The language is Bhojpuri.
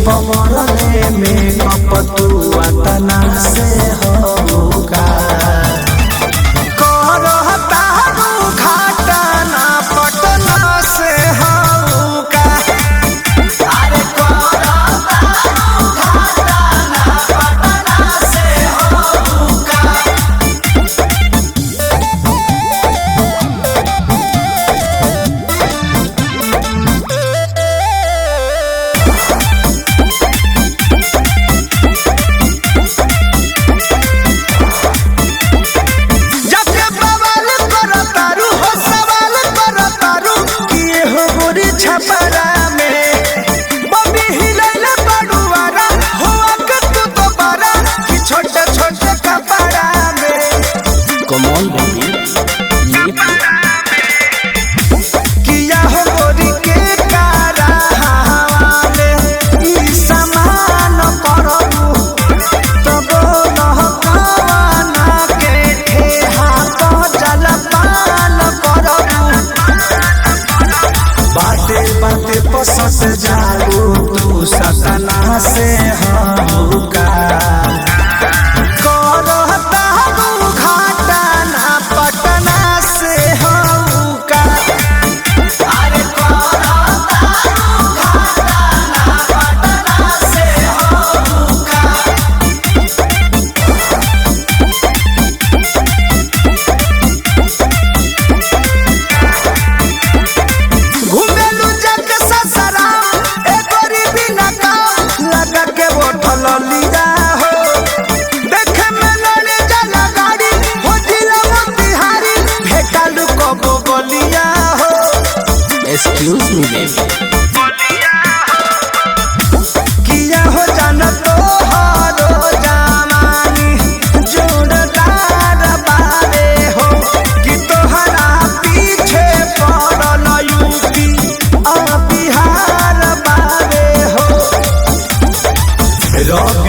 पमरले में कपतुआ तना से होगा करहता घाटा ना पटना से होगा अरे करहता घाटा ना पटना से होगा। छपरा में बम्बी हिलैले बड़ुआरा हुआ के तू तो बड़ा कि छोटे छोटे कपड़ा में कमॉन बेबी किया हो गोरी के कारा हवाले ई समान करबू तब लहकाना के ठेहा तो जलपान करबू बाते बाते पसंद जालू तू सतना से होगा करहता घाटा ना पटना से होगा अरे करहता घाटा ना पटना से होगा। घुमेलू जग ससरा ए गरीबी ना काम लगा के बोतल लिया हो देखे में लड़ी जला गाड़ी हो दिलवा बिहारी भेटालू कबो बलिया हो एक्सक्यूज मी बेबी किया हो जाना तो हरो जवानी जोड़दार बारे हो कि तोहरा पीछे पड़ल यूपी आ बिहार बारे हो रवि